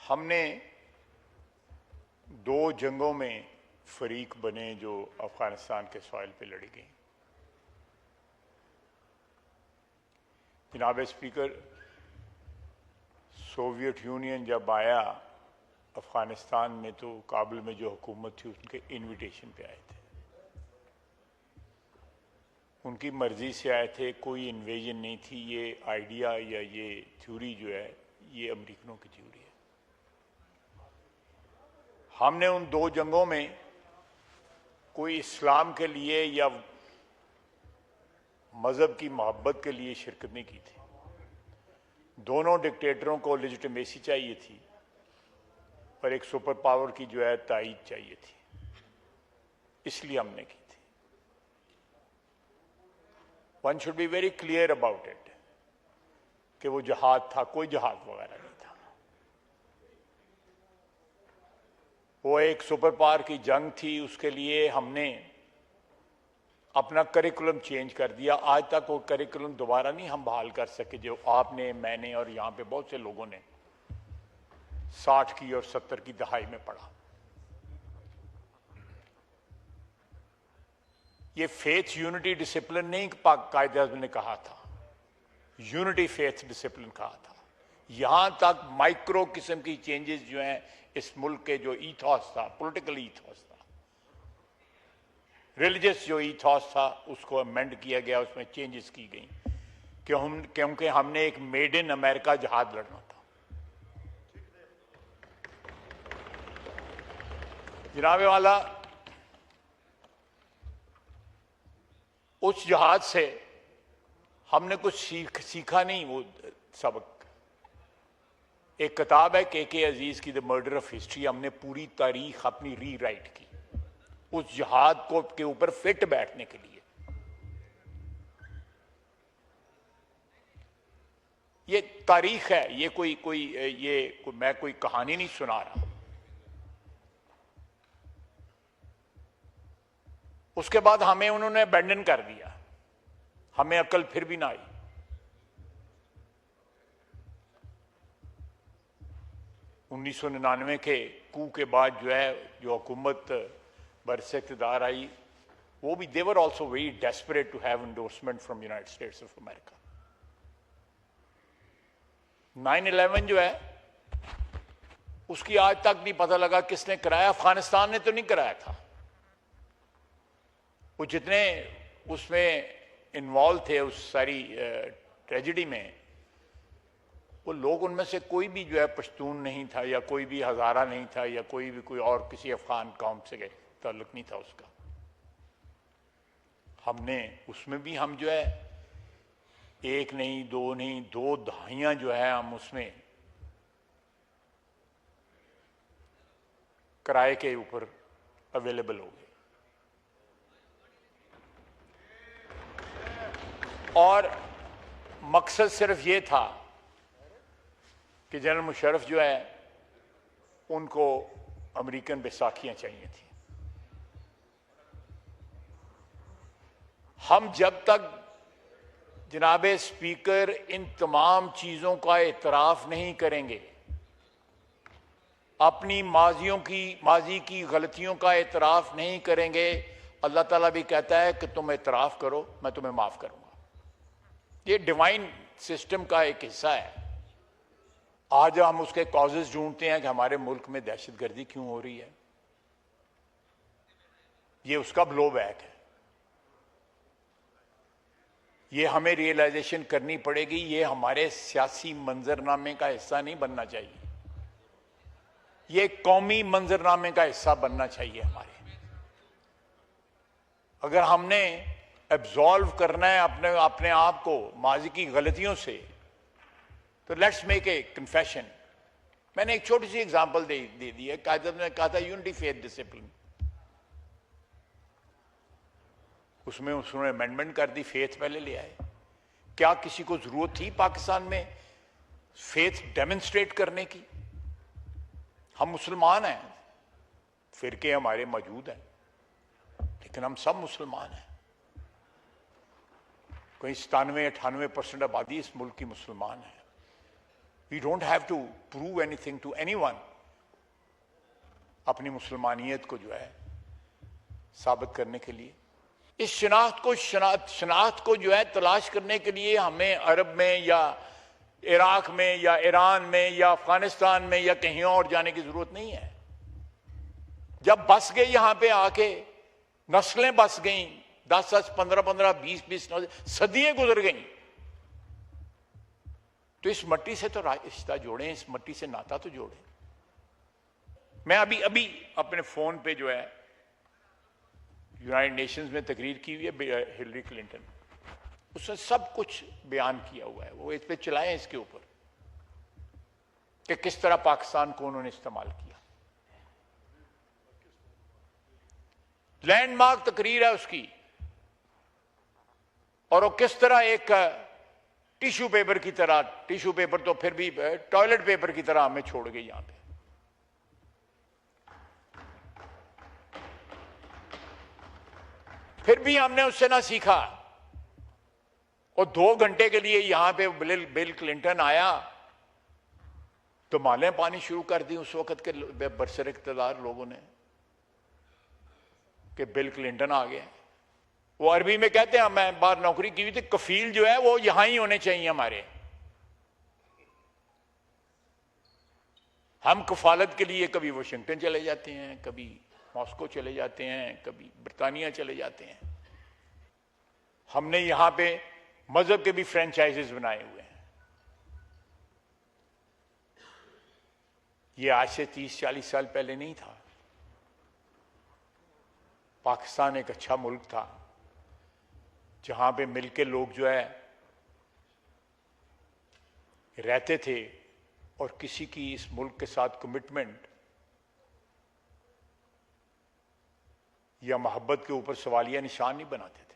हमने दो जंगों में फरीक बने जो अफगानिस्तान के सॉइल पे लड़ी गई। जनाब स्पीकर, सोवियत यूनियन जब आया अफगानिस्तान में तो काबुल में जो हुकूमत थी उनके इनविटेशन पे आए थे, उनकी मर्जी से आए थे, कोई इन्वेजन नहीं थी। ये आइडिया या ये थ्योरी जो है ये अमेरिकनों की थ्योरी है। हमने उन दो जंगों में कोई इस्लाम के लिए या मजहब की मोहब्बत के लिए शिरकत नहीं की थी। दोनों डिक्टेटरों को लेजिटिमेसी चाहिए थी पर एक सुपर पावर की जो है तायीद चाहिए थी, इसलिए हमने की थी। One should be very clear about it कि वो जहाद था, कोई जहाद वगैरह नहीं था। वो एक सुपर पावर की जंग थी, उसके लिए हमने अपना करिकुलम चेंज कर दिया। आज तक वो करिकुलम दोबारा नहीं हम बहाल कर सके जो आपने, मैंने और यहां पे बहुत से लोगों ने 60 की और 70 की दहाई में पढ़ा। ये फेथ यूनिटी डिसिप्लिन नहीं कायदे आज़म ने कहा था, यूनिटी फेथ डिसिप्लिन कहा था। यहां तक माइक्रो किस्म की चेंजेस जो हैं इस मुल्क के जो ईथॉस था, पॉलिटिकल ईथॉस था, रिलीजियस जो ईथॉस था, उसको अमेंड किया गया, उसमें चेंजेस की गई क्योंकि हमने एक मेड इन अमेरिका जहाज लड़ना था। जनाबे वाला, उस जहाज से हमने कुछ सीखा नहीं। वो सबक, एक किताब है के अजीज की, द मर्डर ऑफ हिस्ट्री। हमने पूरी तारीख अपनी री राइट की उस जहाज को के ऊपर फिट बैठने के लिए। ये तारीख है, ये मैं कोई कहानी नहीं सुना रहा। उसके बाद हमें उन्होंने अबैंडन कर दिया, हमें अकल फिर भी ना आई। उन्नीस सौ 99 के कू के बाद जो है जो हुकूमत बरसे इक़्तिदार आई, वो भी they were also very desperate to have endorsement from United States of America. 9/11 जो है उसकी आज तक नहीं पता लगा किसने कराया। अफगानिस्तान ने तो नहीं कराया था। वो जितने उसमें इन्वॉल्व थे उस सारी ट्रेजेडी में, वो लोग, उनमें से कोई भी जो है पश्तून नहीं था या कोई भी हजारा नहीं था या कोई भी कोई और किसी अफगान कौम से ताल्लुक नहीं था उसका। हमने उसमें भी हम जो है एक नहीं, दो नहीं, 2 दहाइयां जो है हम उसमें किराए के ऊपर अवेलेबल हो गए। और मकसद सिर्फ ये था कि जनरल मुशर्रफ जो है उनको अमेरिकन बैसाखियां चाहिए थी। हम जब तक जनाबे स्पीकर इन तमाम चीजों का एतराफ नहीं करेंगे, अपनी माजी की गलतियों का एतराफ नहीं करेंगे, अल्लाह ताला भी कहता है कि तुम एतराफ करो, मैं तुम्हें माफ करूंगा। ये डिवाइन सिस्टम का एक हिस्सा है। आज हम उसके कॉजेज ढूंढते हैं कि हमारे मुल्क में दहशतगर्दी क्यों हो रही है, ये उसका ब्लोबैक है। ये हमें रियलाइजेशन करनी पड़ेगी, ये हमारे सियासी मंजरनामे का हिस्सा नहीं बनना चाहिए, ये कौमी मंजरनामे का हिस्सा बनना चाहिए हमारे। अगर हमने एब्जॉल्व करना है अपने आप को माजी की गलतियों से, तो लेट्स मेक ए कन्फेशन। मैंने एक छोटी सी एग्जांपल दे दी है। कायदे ने कहा था यूनिटी फेथ डिसिप्लिन, उसमें उसने अमेंडमेंट कर दी, फेथ पहले ले आए। क्या किसी को जरूरत थी पाकिस्तान में फेथ डेमोन्स्ट्रेट करने की? हम मुसलमान हैं, फिरके हमारे मौजूद हैं, लेकिन हम सब मुसलमान हैं। कोई 97-98% आबादी इस मुल्क की मुसलमान है। We don't have to prove anything to anyone. अपनी मुसलमानियत को जो है साबित करने के लिए इस शनाख्त को जो है तलाश करने के लिए हमें अरब में या इराक में या ईरान में या अफगानिस्तान में या कहीं और जाने की जरूरत नहीं है। जब बस गए यहां पे आके, नस्लें बस गई, 10-10, 15-15, 20-20 सदियां गुजर गई, तो इस मट्टी से तो रिश्ता जोड़ें, इस मट्टी से नाता तो जोड़ें। मैं अभी अपने फोन पे जो है यूनाइटेड नेशंस में तकरीर की हुई है हिलरी क्लिंटन, उसने सब कुछ बयान किया हुआ है, वो इस पे चलाएं इसके ऊपर कि किस तरह पाकिस्तान को उन्होंने इस्तेमाल किया। लैंडमार्क तकरीर है उसकी, और वो किस तरह एक टिश्यू पेपर की तरह, टिश्यू पेपर तो फिर भी टॉयलेट पेपर की तरह हमें छोड़ गई यहां पे। फिर भी हमने उससे ना सीखा। और 2 घंटे के लिए यहां पे बिल क्लिंटन आया तो मालें पानी शुरू कर दी उस वक्त के बरसर इक़्तिदार लोगों ने कि बिल क्लिंटन आ गया। वो अरबी में कहते हैं, मैं बाहर नौकरी की हुई थी, कफील जो है वो यहां ही होने चाहिए हमारे। हम कफालत के लिए कभी वाशिंगटन चले जाते हैं, कभी मॉस्को चले जाते हैं, कभी ब्रितानिया चले जाते हैं। हमने यहां पे मजहब के भी फ्रेंचाइजेस बनाए हुए हैं। ये आज से 30-40 साल पहले नहीं था। पाकिस्तान एक अच्छा मुल्क था जहां पे मिलके लोग जो है रहते थे और किसी की इस मुल्क के साथ कमिटमेंट या मोहब्बत के ऊपर सवालिया निशान नहीं बनाते थे।